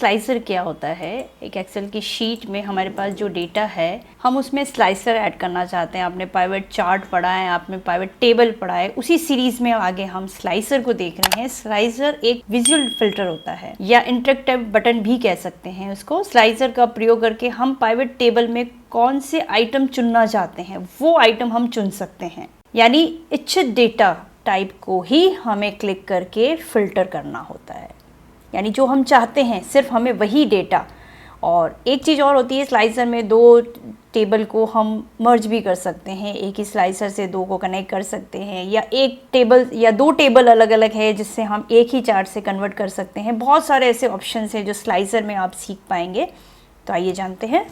Slicer क्या होता है, एक एक्सेल की शीट में हमारे पास जो डेटा है हम उसमें स्लाइसर ऐड करना चाहते हैं। आपने पाइवट चार्ट पढ़ा है, आपने पाइवट टेबल पढ़ा है, उसी सीरीज में आगे हम स्लाइसर को देख रहे हैं। स्लाइसर एक विजुअल फिल्टर होता है या इंटरेक्टिव बटन भी कह सकते हैं उसको। स्लाइसर का प्रयोग करके हम पाइवट टेबल में कौन से आइटम चुनना चाहते हैं वो आइटम हम चुन सकते हैं, यानी इच्छित डेटा टाइप को ही हमें क्लिक करके फिल्टर करना होता है, यानी जो हम चाहते हैं सिर्फ हमें वही डेटा। और एक चीज़ और होती है, स्लाइसर में दो टेबल को हम मर्ज भी कर सकते हैं, एक ही स्लाइसर से दो को कनेक्ट कर सकते हैं, या एक टेबल या दो टेबल अलग अलग है जिससे हम एक ही चार्ट से कन्वर्ट कर सकते हैं। बहुत सारे ऐसे ऑप्शंस हैं जो स्लाइसर में आप सीख पाएंगे। तो आइए जानते हैं।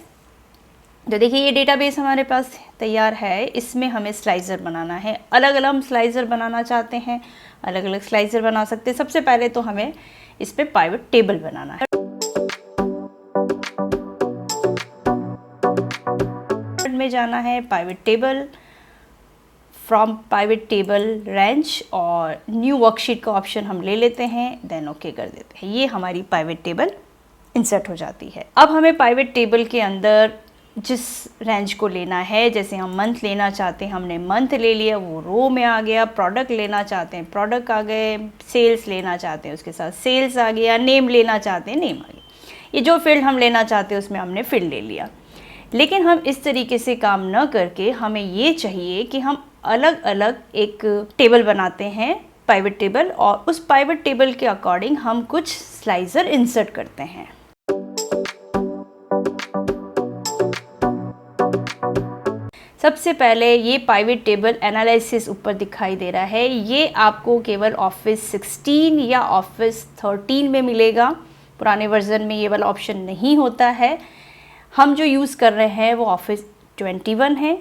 तो देखिए ये डेटाबेस हमारे पास तैयार है, इसमें हमें स्लाइसर बनाना है। अलग अलग हम स्लाइसर बनाना चाहते हैं, अलग अलग स्लाइसर बना सकते हैं। सबसे पहले तो हमें इस पे पाइवट टेबल बनाना है। में जाना है pivot table, from pivot table range और न्यू वर्कशीट का ऑप्शन हम ले लेते हैं, देन ओके कर देते हैं। ये हमारी पाइवट टेबल इंसर्ट हो जाती है। अब हमें पाइवट टेबल के अंदर जिस रेंज को लेना है, जैसे हम मंथ लेना चाहते हैं हमने मंथ ले लिया, वो रो में आ गया। प्रोडक्ट लेना चाहते हैं प्रोडक्ट आ गए, सेल्स लेना चाहते हैं उसके साथ सेल्स आ गया, नेम लेना चाहते हैं नेम आ गया। ये जो फील्ड हम लेना चाहते हैं उसमें हमने फील्ड ले लिया। लेकिन हम इस तरीके से काम न करके हमें ये चाहिए कि हम अलग अलग एक टेबल बनाते हैं, पाइवट टेबल, और उस पाइवट टेबल के अकॉर्डिंग हम कुछ स्लाइसर इंसर्ट करते हैं। सबसे पहले ये पाइवट टेबल एनालिसिस ऊपर दिखाई दे रहा है, ये आपको केवल ऑफिस 16 या ऑफिस 13 में मिलेगा। पुराने वर्जन में ये वाला ऑप्शन नहीं होता है। हम जो यूज़ कर रहे हैं वो ऑफिस 21 है,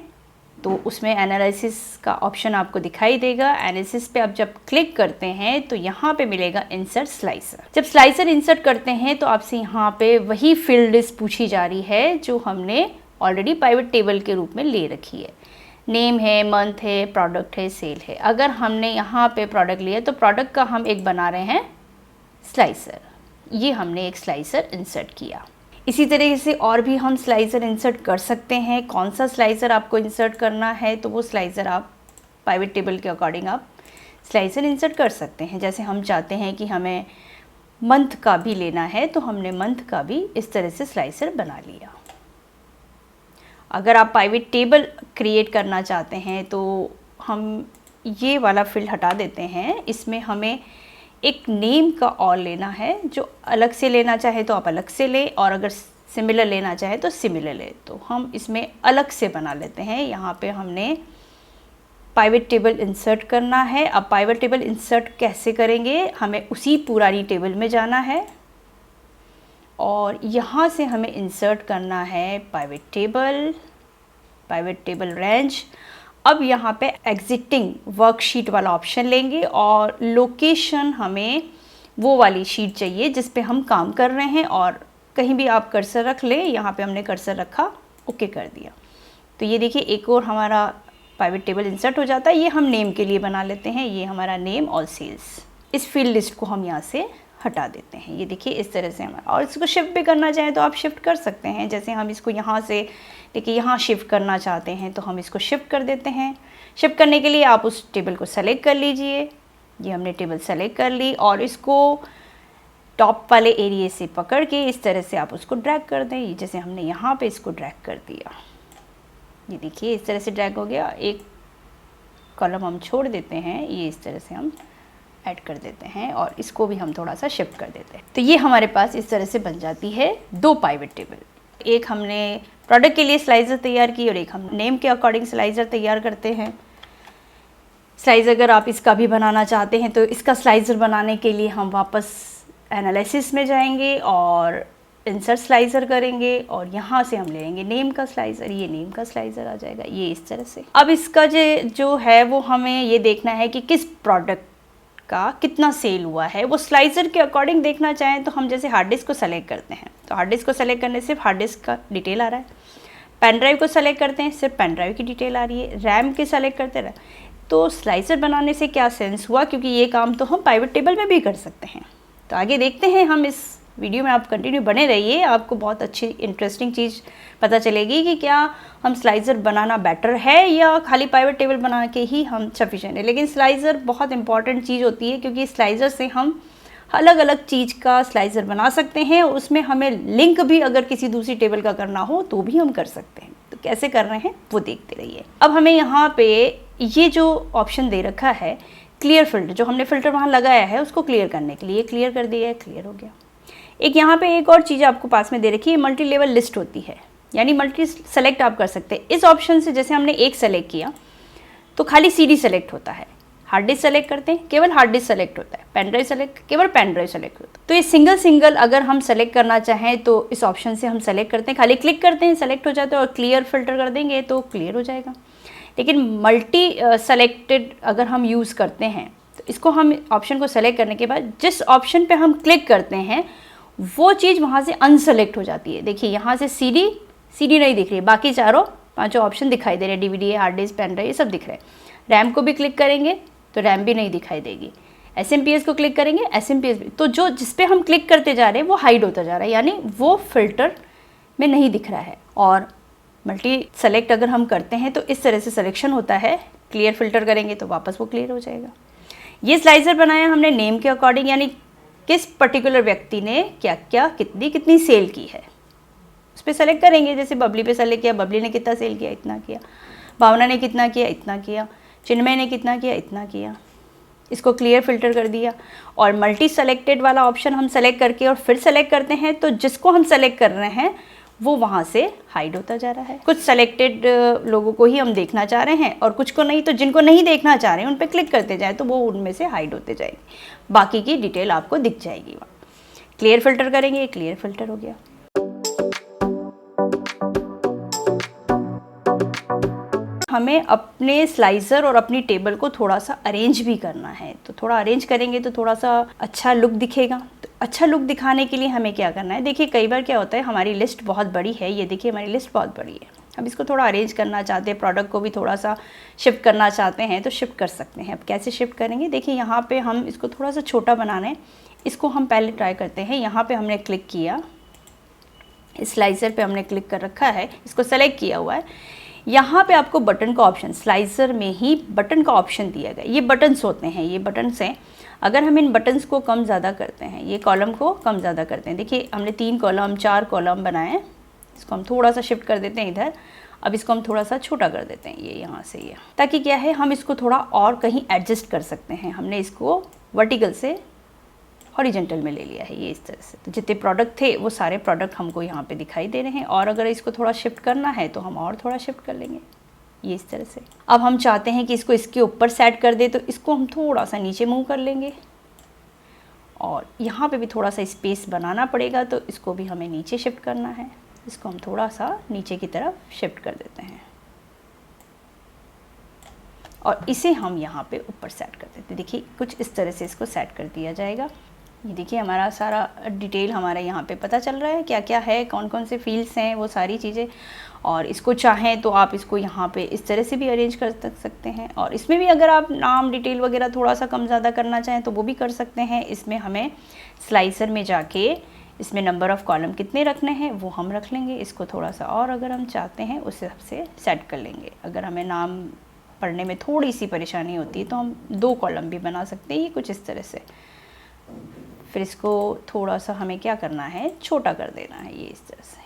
तो उसमें एनालिसिस का ऑप्शन आपको दिखाई देगा। एनालिसिस पे आप जब क्लिक करते हैं तो यहाँ पे मिलेगा इंसर्ट स्लाइसर। जब स्लाइसर इंसर्ट करते हैं तो आपसे यहाँ पे वही फील्ड लिस्ट पूछी जा रही है जो हमने ऑलरेडी पाइवट टेबल के रूप में ले रखी है। नेम है, मंथ है, प्रोडक्ट है, सेल है। अगर हमने यहाँ पे प्रोडक्ट लिया तो प्रोडक्ट का हम एक बना रहे हैं स्लाइसर। ये हमने एक स्लाइसर इंसर्ट किया। इसी तरीके से और भी हम स्लाइसर इंसर्ट कर सकते हैं। कौन सा स्लाइसर आपको इंसर्ट करना है तो वो स्लाइसर आप पाइवट टेबल के अकॉर्डिंग आप स्लाइसर इंसर्ट कर सकते हैं। जैसे हम चाहते हैं कि हमें मंथ का भी लेना है तो हमने मंथ का भी इस तरह से स्लाइसर बना लिया। अगर आप पाइवट टेबल क्रिएट करना चाहते हैं तो हम ये वाला फील्ड हटा देते हैं। इसमें हमें एक नेम का और लेना है, जो अलग से लेना चाहे तो आप अलग से लें, और अगर सिमिलर लेना चाहे तो सिमिलर लें। तो हम इसमें अलग से बना लेते हैं। यहाँ पे हमने पाइवट टेबल इंसर्ट करना है। अब पाइवट टेबल इंसर्ट कैसे करेंगे, हमें उसी पुरानी टेबल में जाना है और यहाँ से हमें इंसर्ट करना है पाइवट टेबल रेंज। अब यहाँ पे एग्जिटिंग वर्कशीट वाला ऑप्शन लेंगे और लोकेशन हमें वो वाली शीट चाहिए जिस पे हम काम कर रहे हैं, और कहीं भी आप कर्सर रख लें। यहाँ पे हमने कर्सर रखा, ओके कर दिया। तो ये देखिए एक और हमारा पाइवट टेबल इंसर्ट हो जाता है। ये हम नेम के लिए बना लेते हैं, ये हमारा नेम और सेल्स। इस फील्ड लिस्ट को हम यहाँ से हटा देते हैं। ये देखिए इस तरह से हमारा, और इसको शिफ्ट भी करना चाहें तो आप शिफ्ट कर सकते हैं। जैसे हम इसको यहाँ से देखिए यहाँ शिफ्ट करना चाहते हैं तो हम इसको शिफ्ट कर देते हैं। शिफ्ट करने के लिए आप उस टेबल को सेलेक्ट कर लीजिए। ये हमने टेबल सेलेक्ट कर ली और इसको टॉप वाले एरिया से पकड़ के इस तरह से आप उसको ड्रैग कर दें। जैसे हमने यहाँ पे इसको ड्रैग कर दिया, ये देखिए इस तरह से ड्रैग हो गया। एक कॉलम हम छोड़ देते हैं, ये इस तरह से हम ऐड कर देते हैं और इसको भी हम थोड़ा सा शिफ्ट कर देते हैं। तो ये हमारे पास इस तरह से बन जाती है दो पाइवट टेबल। एक हमने प्रोडक्ट के लिए स्लाइसर तैयार की और एक हम नेम के अकॉर्डिंग स्लाइसर तैयार करते हैं। स्लाइसर अगर आप इसका भी बनाना चाहते हैं तो इसका स्लाइसर बनाने के लिए हम वापस एनालिसिस में जाएंगे और इंसर्ट स्लाइसर करेंगे और यहाँ से हम लेंगे नेम का स्लाइसर। ये नेम का स्लाइसर आ जाएगा, ये इस तरह से। अब इसका जो है वो हमें ये देखना है कि किस प्रोडक्ट का कितना सेल हुआ है। वो स्लाइसर के अकॉर्डिंग देखना चाहें तो हम जैसे हार्ड डिस्क को सेलेक्ट करते हैं तो हार्ड डिस्क को सेलेक्ट करने से सिर्फ हार्ड डिस्क का डिटेल आ रहा है। पेन ड्राइव को सेलेक्ट करते हैं, सिर्फ पेन ड्राइव की डिटेल आ रही है। रैम के सेलेक्ट करते रहे। तो स्लाइसर बनाने से क्या सेंस हुआ, क्योंकि ये काम तो हम पाइवट टेबल में भी कर सकते हैं। तो आगे देखते हैं हम इस वीडियो में आप कंटिन्यू बने रहिए, आपको बहुत अच्छी इंटरेस्टिंग चीज़ पता चलेगी कि क्या हम स्लाइसर बनाना बेटर है या खाली पाइवट टेबल बना के ही हम सफिशिएंट है। लेकिन स्लाइसर बहुत इंपॉर्टेंट चीज़ होती है, क्योंकि स्लाइसर से हम अलग अलग चीज़ का स्लाइसर बना सकते हैं। उसमें हमें लिंक भी अगर किसी दूसरी टेबल का करना हो तो भी हम कर सकते हैं। तो कैसे कर रहे हैं वो देखते रहिए। अब हमें यहाँ पे ये जो ऑप्शन दे रखा है क्लियर फिल्टर, जो हमने फिल्टर वहाँ लगाया है उसको क्लियर करने के लिए क्लियर कर दिया है, क्लियर हो गया। एक यहाँ पे एक और चीज़ आपको पास में दे रखी है, मल्टी लेवल लिस्ट होती है, यानी मल्टी सेलेक्ट आप कर सकते हैं। इस ऑप्शन से जैसे हमने एक सेलेक्ट किया तो खाली CD सेलेक्ट होता है, हार्ड डिस्क सेलेक्ट करते हैं केवल हार्ड डिस्क सेलेक्ट होता है, पेन ड्राइव सेलेक्ट केवल पेन ड्राइव सेलेक्ट होता है। तो ये सिंगल अगर हम सेलेक्ट करना चाहें तो इस ऑप्शन से हम सेलेक्ट करते हैं, खाली क्लिक करते हैं, सेलेक्ट हो जाता है और क्लियर फिल्टर कर देंगे तो क्लियर हो जाएगा। लेकिन मल्टी सेलेक्टेड अगर हम यूज़ करते हैं तो इसको हम ऑप्शन को सेलेक्ट करने के बाद जिस ऑप्शन पे हम क्लिक करते हैं वो चीज़ वहाँ से अनसेलेक्ट हो जाती है। देखिए यहाँ से CD नहीं दिख रही है, बाकी चारों पांचों ऑप्शन दिखाई दे रहे हैं, DVD, hard disk, pen drive, ये सब दिख रहे हैं। रैम को भी क्लिक करेंगे तो रैम भी नहीं दिखाई देगी, SMPS को क्लिक करेंगे SMPS भी, तो जो जिस पे हम क्लिक करते जा रहे हैं वो हाइड होता जा रहा है, यानी वो फिल्टर में नहीं दिख रहा है। और मल्टी सेलेक्ट अगर हम करते हैं तो इस तरह से सिलेक्शन होता है, क्लियर फिल्टर करेंगे तो वापस वो क्लियर हो जाएगा। ये स्लाइसर बनाया हमने नेम के अकॉर्डिंग, यानी किस पर्टिकुलर व्यक्ति ने क्या क्या कितनी सेल की है उस पर सेलेक्ट करेंगे। जैसे बबली पे सेलेक्ट किया, बबली ने कितना सेल किया, इतना किया, भावना ने कितना किया, इतना किया, चिन्मय ने कितना किया, इतना किया, इसको क्लियर फिल्टर कर दिया। और मल्टी सेलेक्टेड वाला ऑप्शन हम सेलेक्ट करके और फिर सेलेक्ट करते हैं तो जिसको हम सेलेक्ट कर रहे हैं वो वहाँ से हाइड होता जा रहा है। कुछ सेलेक्टेड लोगों को ही हम देखना चाह रहे हैं और कुछ को नहीं, तो जिनको नहीं देखना चाह रहे हैं उन पर क्लिक करते जाए तो वो उनमें से हाइड होते जाएंगे, बाकी की डिटेल आपको दिख जाएगी वहाँ। क्लियर फिल्टर करेंगे, क्लियर फिल्टर हो गया। हमें अपने स्लाइसर और अपनी टेबल को थोड़ा सा अरेंज भी करना है, तो थोड़ा अरेंज करेंगे तो थोड़ा सा अच्छा लुक दिखेगा। तो अच्छा लुक दिखाने के लिए हमें क्या करना है, देखिए कई बार क्या होता है हमारी लिस्ट बहुत बड़ी है, ये देखिए हमारी लिस्ट बहुत बड़ी है, अब इसको थोड़ा अरेंज करना चाहते हैं, प्रोडक्ट को भी थोड़ा सा शिफ्ट करना चाहते हैं तो शिफ्ट कर सकते हैं। अब कैसे शिफ्ट करेंगे, देखिए यहाँ पे हम इसको थोड़ा सा छोटा बनाना है, इसको हम पहले ट्राई करते हैं। यहाँ पे हमने क्लिक किया, स्लाइसर पे हमने क्लिक कर रखा है, इसको सेलेक्ट किया हुआ है। यहाँ पे आपको बटन का ऑप्शन, स्लाइसर में ही बटन का ऑप्शन दिया गया। ये बटन्स होते हैं, ये बटन्स हैं। अगर हम इन बटन्स को कम ज़्यादा करते हैं, ये कॉलम को कम ज़्यादा करते हैं, देखिए हमने 3 कॉलम 4 कॉलम बनाए, इसको हम थोड़ा सा शिफ्ट कर देते हैं इधर। अब इसको हम थोड़ा सा छोटा कर देते हैं, ये यहाँ से ये, ताकि क्या है हम इसको थोड़ा और कहीं एडजस्ट कर सकते हैं। हमने इसको वर्टिकल से हॉरिजेंटल में ले लिया है, ये इस तरह से। तो जितने प्रोडक्ट थे वो सारे प्रोडक्ट हमको यहाँ पे दिखाई दे रहे हैं, और अगर इसको थोड़ा शिफ्ट करना है तो हम और थोड़ा शिफ्ट कर लेंगे, ये इस तरह से। अब हम चाहते हैं कि इसको इसके ऊपर सेट कर दे, तो इसको हम थोड़ा सा नीचे मूव कर लेंगे, और यहाँ पे भी थोड़ा सा स्पेस बनाना पड़ेगा, तो इसको भी हमें नीचे शिफ्ट करना है। इसको हम थोड़ा सा नीचे की तरफ शिफ्ट कर देते हैं, और इसे हम यहाँ पे ऊपर सेट कर देते हैं। देखिए कुछ इस तरह से इसको सेट कर दिया जाएगा। ये देखिए हमारा सारा डिटेल हमारा यहाँ पे पता चल रहा है, क्या क्या है, कौन कौन से फील्ड्स हैं, वो सारी चीज़ें। और इसको चाहें तो आप इसको यहाँ पे इस तरह से भी अरेंज कर सकते हैं, और इसमें भी अगर आप नाम डिटेल वगैरह थोड़ा सा कम ज़्यादा करना चाहें तो वो भी कर सकते हैं। इसमें हमें स्लाइसर में जाके इसमें नंबर ऑफ़ कॉलम कितने रखने हैं वो हम रख लेंगे। इसको थोड़ा सा और अगर हम चाहते हैं उस हिसाब से सेट कर लेंगे। अगर हमें नाम पढ़ने में थोड़ी सी परेशानी होती है तो हम 2 कॉलम भी बना सकते हैं, ये कुछ इस तरह से। फिर इसको थोड़ा सा हमें क्या करना है, छोटा कर देना है, ये इस तरह से।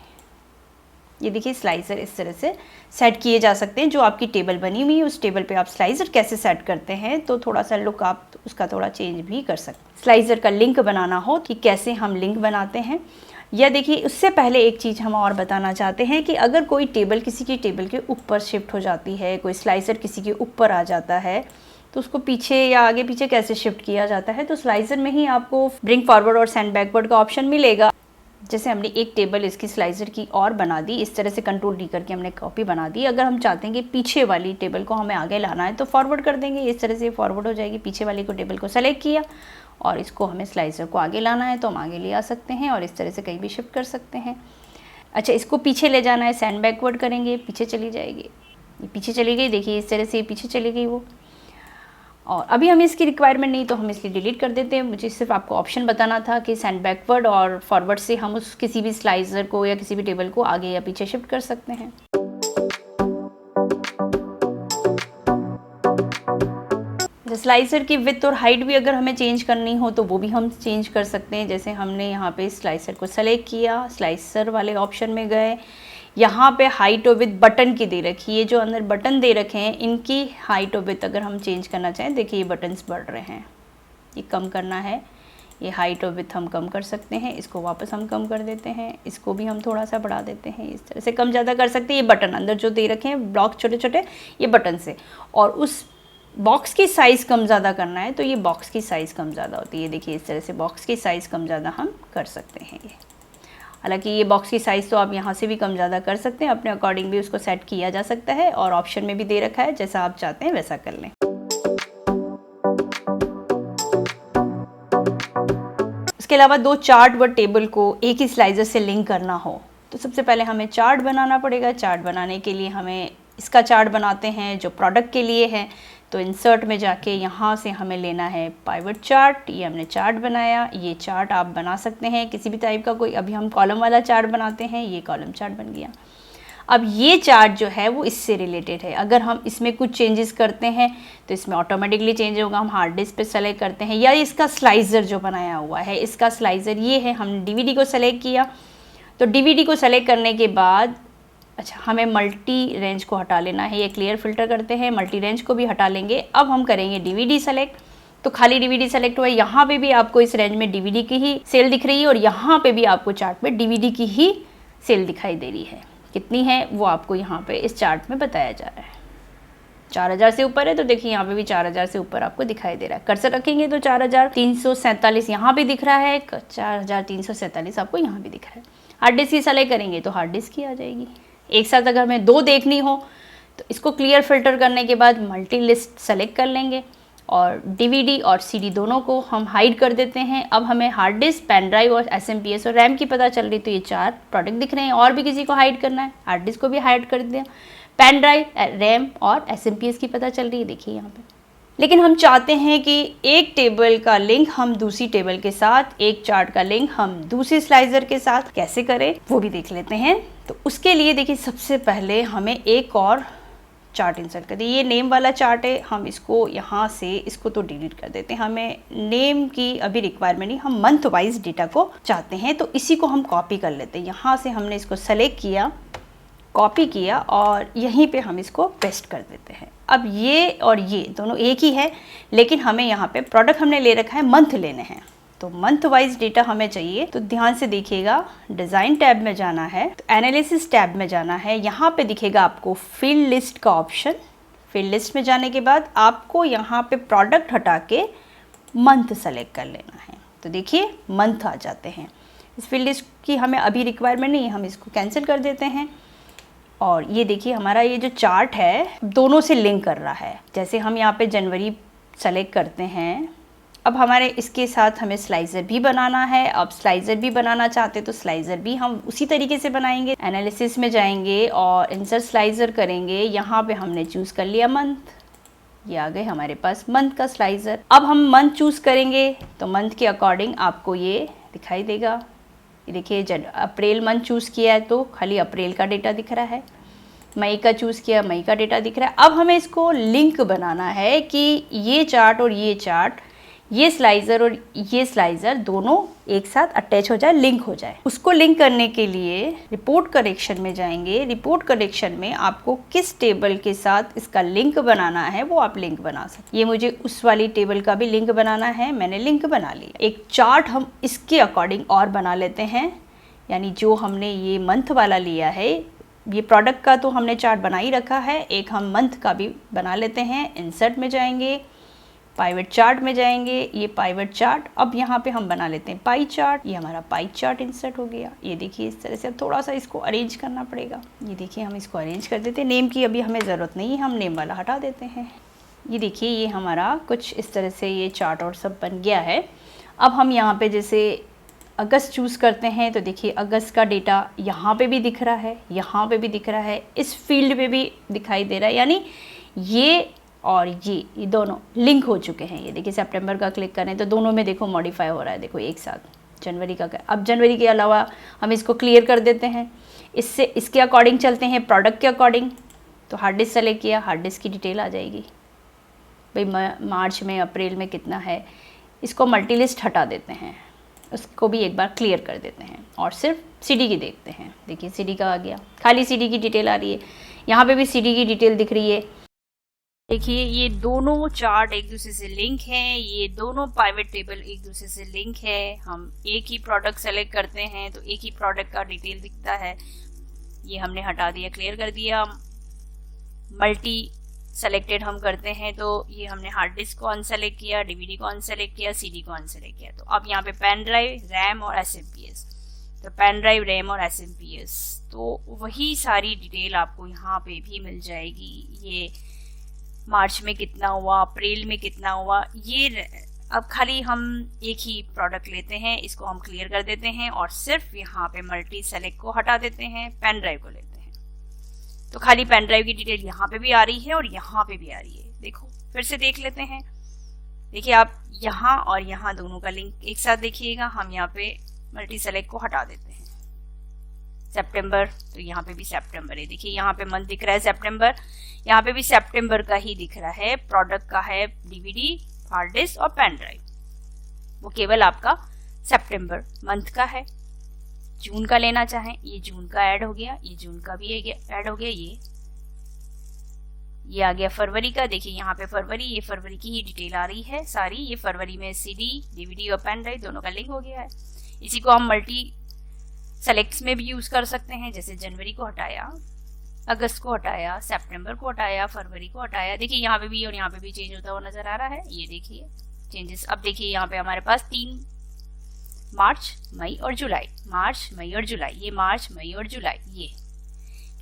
ये देखिए स्लाइसर इस तरह से सेट किए जा सकते हैं। जो आपकी टेबल बनी हुई है उस टेबल पे आप स्लाइसर कैसे सेट करते हैं तो थोड़ा सा लुक आप उसका थोड़ा चेंज भी कर सकते हैं। स्लाइसर का लिंक बनाना हो कि कैसे हम लिंक बनाते हैं, या देखिए उससे पहले एक चीज़ हम और बताना चाहते हैं कि अगर कोई टेबल किसी की टेबल के ऊपर शिफ्ट हो जाती है, कोई स्लाइसर किसी के ऊपर आ जाता है, तो उसको पीछे या आगे पीछे कैसे शिफ्ट किया जाता है। तो स्लाइसर में ही आपको ब्रिंग फॉरवर्ड और सेंड बैकवर्ड का ऑप्शन मिलेगा। जैसे हमने एक टेबल इसकी स्लाइसर की और बना दी, इस तरह से कंट्रोल डी करके हमने कॉपी बना दी। अगर हम चाहते हैं कि पीछे वाली टेबल को हमें आगे लाना है तो फॉरवर्ड कर देंगे, इस तरह से फॉरवर्ड हो जाएगी। पीछे वाली को टेबल को सेलेक्ट किया और इसको हमें स्लाइसर को आगे लाना है तो हम आगे ले आ सकते हैं, और इस तरह से कहीं भी शिफ्ट कर सकते हैं। अच्छा, इसको पीछे ले जाना है, सेंड बैकवर्ड करेंगे, पीछे चली जाएगी, ये पीछे चली गई, देखिए इस तरह से पीछे चली गई वो। और अभी हमें इसकी रिक्वायरमेंट नहीं, तो हम इसलिए डिलीट कर देते हैं। मुझे सिर्फ आपको ऑप्शन बताना था कि सेंड बैकवर्ड और फॉरवर्ड से हम उस किसी भी स्लाइसर को या किसी भी टेबल को आगे या पीछे शिफ्ट कर सकते हैं। स्लाइसर की विड्थ और हाइट भी अगर हमें चेंज करनी हो तो वो भी हम चेंज कर सकते हैं। जैसे हमने यहाँ पे स्लाइसर को सेलेक्ट किया, स्लाइसर वाले ऑप्शन में गए, यहाँ पे हाइट और विड्थ बटन की दे रखी है। ये जो अंदर बटन दे रखे हैं इनकी हाइट और विड्थ अगर हम चेंज करना चाहें, देखिए ये बटन्स बढ़ रहे हैं, ये कम करना है, ये हाइट और विड्थ हम कम कर सकते हैं। इसको वापस हम कम कर देते हैं, इसको भी हम थोड़ा सा बढ़ा देते हैं, इस तरह से कम ज़्यादा कर सकते हैं। ये बटन अंदर जो दे रखे हैं ब्लॉक छोटे छोटे, ये बटन से, और उस बॉक्स की साइज़ कम ज़्यादा करना है तो ये बॉक्स की साइज़ कम ज़्यादा होती है। देखिए इस तरह से बॉक्स की साइज़ कम ज़्यादा हम कर सकते हैं। ये हालांकि ये बॉक्स की साइज़ तो आप यहाँ से भी कम ज़्यादा कर सकते हैं, अपने अकॉर्डिंग भी उसको सेट किया जा सकता है, और ऑप्शन में भी दे रखा है, जैसा आप चाहते हैं वैसा कर लें। इसके अलावा दो चार्ट व टेबल को एक ही स्लाइसर से लिंक करना हो तो सबसे पहले हमें चार्ट बनाना पड़ेगा। चार्ट बनाने के लिए हमें इसका चार्ट बनाते हैं जो प्रोडक्ट के लिए है, तो इंसर्ट में जाके यहाँ से हमें लेना है पाइवट चार्ट। ये हमने चार्ट बनाया। ये चार्ट आप बना सकते हैं किसी भी टाइप का, कोई अभी हम कॉलम वाला चार्ट बनाते हैं, ये कॉलम चार्ट बन गया। अब ये चार्ट जो है वो इससे रिलेटेड है। अगर हम इसमें कुछ चेंजेस करते हैं तो इसमें ऑटोमेटिकली चेंज होगा। हम हार्ड डिस्क पे सेलेक्ट करते हैं, या इसका स्लाइसर जो बनाया हुआ है, इसका स्लाइसर ये है, हमने डीवीडी को सेलेक्ट किया, तो डीवीडी को सेलेक्ट करने के बाद अच्छा हमें मल्टी रेंज को हटा लेना है। ये क्लियर फिल्टर करते हैं, मल्टी रेंज को भी हटा लेंगे। अब हम करेंगे डीवीडी सेलेक्ट, तो खाली डीवीडी सेलेक्ट हुआ। यहाँ पे भी आपको इस रेंज में डीवीडी की ही सेल दिख रही है, और यहाँ पे भी आपको चार्ट में डीवीडी की ही सेल दिखाई दे रही है। कितनी है वो आपको यहाँ पे इस चार्ट में बताया जा रहा है। 4000 से ऊपर है तो देखिए यहाँ पे भी 4000 से ऊपर आपको दिखाई दे रहा है। कर्सर रखेंगे तो 4347 यहाँ भी दिख रहा है, 4347 आपको यहाँ भी दिख रहा है। हार्ड डिस्क की सेलेक्ट करेंगे तो हार्ड डिस्क की आ जाएगी। एक साथ अगर हमें दो देखनी हो तो इसको क्लियर फिल्टर करने के बाद मल्टी लिस्ट सेलेक्ट कर लेंगे, और डीवीडी और सीडी दोनों को हम हाइड कर देते हैं। अब हमें हार्ड डिस्क, पेन ड्राइव और एसएमपीएस और रैम की पता चल रही, तो ये 4 प्रोडक्ट दिख रहे हैं। और भी किसी को हाइड करना है, हार्ड डिस्क को भी हाइड कर दिया, पेन ड्राइव, रैम और एसएमपीएस की पता चल रही है, देखिए यहाँ पे। लेकिन हम चाहते हैं कि एक टेबल का लिंक हम दूसरी टेबल के साथ, एक चार्ट का लिंक हम दूसरी स्लाइसर के साथ कैसे करें वो भी देख लेते हैं। तो उसके लिए देखिए सबसे पहले हमें एक और चार्ट इंसर्ट कर दिए। ये नेम वाला चार्ट है, हम इसको यहाँ से इसको तो डिलीट कर देते हैं। हमें नेम की अभी रिक्वायरमेंट नहीं, हम मंथ वाइज डेटा को चाहते हैं, तो इसी को हम कॉपी कर लेते हैं। यहाँ से हमने इसको सेलेक्ट किया, कॉपी किया, और यहीं पे हम इसको पेस्ट कर देते हैं। अब ये और ये दोनों एक ही है, लेकिन हमें यहाँ पे प्रोडक्ट हमने ले रखा है, मंथ लेने हैं, तो मंथ वाइज डेटा हमें चाहिए। तो ध्यान से देखिएगा, डिज़ाइन टैब में जाना है, तो एनालिसिस टैब में जाना है। यहाँ पे दिखेगा आपको फील्ड लिस्ट का ऑप्शन। फील्ड लिस्ट में जाने के बाद आपको यहाँ पे प्रोडक्ट हटा के मंथ सेलेक्ट कर लेना है। तो देखिए मंथ आ जाते हैं। इस फील्ड लिस्ट की हमें अभी रिक्वायरमेंट नहीं है, हम इसको कैंसिल कर देते हैं। और ये देखिए हमारा ये जो चार्ट है दोनों से लिंक कर रहा है। जैसे हम यहाँ पे जनवरी सेलेक्ट करते हैं, अब हमारे इसके साथ हमें स्लाइसर भी बनाना है। अब स्लाइसर भी बनाना चाहते तो स्लाइसर भी हम उसी तरीके से बनाएंगे। एनालिसिस में जाएंगे और इंसर्ट स्लाइसर करेंगे। यहाँ पे हमने चूज़ कर लिया मंथ, ये आ गए हमारे पास मंथ का स्लाइसर। अब हम मंथ चूज़ करेंगे तो मंथ के अकॉर्डिंग आपको ये दिखाई देगा। ये देखिए अप्रैल मंथ चूज़ किया है तो खाली अप्रैल का डेटा दिख रहा है, मई का चूज़ किया मई का डेटा दिख रहा है। अब हमें इसको लिंक बनाना है कि ये चार्ट और ये चार्ट, ये स्लाइसर और ये स्लाइसर दोनों एक साथ अटैच हो जाए, लिंक हो जाए। उसको लिंक करने के लिए रिपोर्ट करेक्शन में जाएंगे। रिपोर्ट करेक्शन में आपको किस टेबल के साथ इसका लिंक बनाना है वो आप लिंक बना सकते। ये मुझे उस वाली टेबल का भी लिंक बनाना है, मैंने लिंक बना लिया। एक चार्ट हम इसके अकॉर्डिंग और बना लेते हैं, यानी जो हमने ये मंथ वाला लिया है, ये प्रोडक्ट का तो हमने चार्ट बना ही रखा है, एक हम मंथ का भी बना लेते हैं। इंसर्ट में जाएंगे, पाइवट चार्ट में जाएंगे, ये पाइवट चार्ट। अब यहाँ पे हम बना लेते हैं पाई चार्ट। ये हमारा पाई चार्ट इंसर्ट हो गया। ये देखिए इस तरह से। अब थोड़ा सा इसको अरेंज करना पड़ेगा। ये देखिए हम इसको अरेंज कर देते हैं। नेम की अभी हमें ज़रूरत नहीं है, हम नेम वाला हटा देते हैं। ये देखिए ये हमारा कुछ इस तरह से ये चार्ट और सब बन गया है। अब हम यहाँ पे जैसे अगस्त चूज़ करते हैं तो देखिए अगस्त का डेटा यहाँ पे भी दिख रहा है, यहाँ पे भी दिख रहा है, इस फील्ड पे भी दिखाई दे रहा है। यानी ये और ये दोनों लिंक हो चुके हैं। ये देखिए सितंबर का क्लिक करें तो दोनों में देखो मॉडिफाई हो रहा है, देखो एक साथ जनवरी का। अब जनवरी के अलावा हम इसको क्लियर कर देते हैं। इससे इसके अकॉर्डिंग चलते हैं, प्रोडक्ट के अकॉर्डिंग। तो हार्ड डिस्क सेलेक्ट किया, हार्ड डिस्क की डिटेल आ जाएगी भाई, मार्च में अप्रैल में कितना है। इसको मल्टी लिस्ट हटा देते हैं, उसको भी एक बार क्लियर कर देते हैं और सिर्फ सीडी की देखते हैं। देखिए सीडी का आ गया, खाली सीडी की डिटेल आ रही है। यहाँ पे भी सीडी की डिटेल दिख रही है। देखिए ये दोनों चार्ट एक दूसरे से लिंक हैं, ये दोनों पाइवट टेबल एक दूसरे से लिंक है। हम एक ही प्रोडक्ट सेलेक्ट करते हैं तो एक ही प्रोडक्ट का डिटेल दिखता है। ये हमने हटा दिया, क्लियर कर दिया। मल्टी सेलेक्टेड हम करते हैं तो ये हमने हार्ड डिस्क को अनसेलेक्ट किया, डीवीडी को अनसेलेक्ट किया, सीडी को अनसेलेक्ट किया। तो अब यहाँ पे पेन ड्राइव, रैम और एसएमपीएस। तो पेन ड्राइव, रैम और एसएमपीएस, तो वही सारी डिटेल आपको यहाँ पे भी मिल जाएगी। ये मार्च में कितना हुआ, अप्रैल में कितना हुआ, ये अब खाली हम एक ही प्रोडक्ट लेते हैं, इसको हम क्लियर कर देते हैं और सिर्फ यहाँ पे मल्टी सेलेक्ट को हटा देते हैं, पेन ड्राइव को लेते हैं। तो खाली पेन ड्राइव की डिटेल यहाँ पे भी आ रही है और यहाँ पे भी आ रही है। देखो फिर से देख लेते हैं। देखिए आप यहाँ और यहाँ दोनों का लिंक एक साथ देखिएगा। हम यहाँ पे मल्टी सेलेक्ट को हटा देते हैं। सितंबर, तो यहाँ पे भी सितंबर है। देखिए यहाँ पे मंथ दिख रहा है सितंबर, यहाँ पे भी सितंबर का ही दिख रहा है। प्रोडक्ट का है डीवीडी, हार्ड डिस्क और पेन ड्राइव, वो केवल आपका सितंबर मंथ का है। जून का लेना चाहें, ये जून का ऐड हो गया, ये जून का भी ऐड हो गया। ये आ गया फरवरी का। देखिए यहाँ पे फरवरी, ये फरवरी की ही डिटेल आ रही है सारी। ये फरवरी में सीडी, डीवीडी और पेन ड्राइव दोनों का लिंक हो गया है। इसी को हम मल्टी सेलेक्ट्स में भी यूज कर सकते हैं। जैसे जनवरी को हटाया, अगस्त को हटाया, सितंबर को हटाया, फरवरी को हटाया। देखिए यहाँ पे भी और यहाँ पे भी चेंज होता हुआ नजर आ रहा है। ये देखिए चेंजेस। अब देखिए यहाँ पे हमारे पास 3 मार्च, मई और जुलाई, मार्च, मई और जुलाई। ये मार्च, मई और जुलाई, ये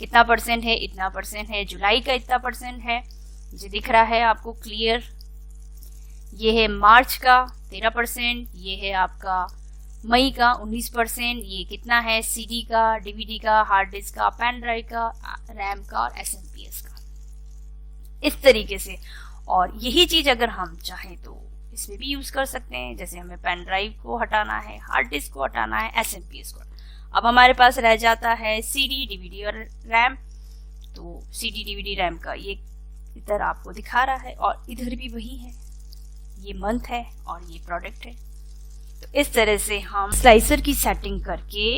कितना परसेंट है, इतना परसेंट है। जुलाई का इतना परसेंट है, जो दिख रहा है आपको क्लियर। ये है मार्च का 13%, ये है आपका मई का 19%। ये कितना है सीडी का, डीवीडी का, हार्ड डिस्क का, पेन ड्राइव का, रैम का और एसएमपीएस का, इस तरीके से। और यही चीज अगर हम चाहें तो इसमें भी यूज कर सकते हैं। जैसे हमें पेन ड्राइव को हटाना है, हार्ड डिस्क को हटाना है, एसएमपीएस को। अब हमारे पास रह जाता है सीडी, डीवीडी और रैम। तो सीडी, डीवीडी, रैम का ये इधर आपको दिखा रहा है और इधर भी वही है। ये मंथ है और ये प्रोडक्ट है। तो इस तरह से हम स्लाइसर की सेटिंग करके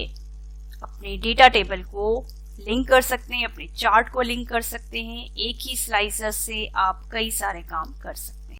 अपने डेटा टेबल को लिंक कर सकते हैं, अपने चार्ट को लिंक कर सकते हैं। एक ही स्लाइसर से आप कई सारे काम कर सकते हैं।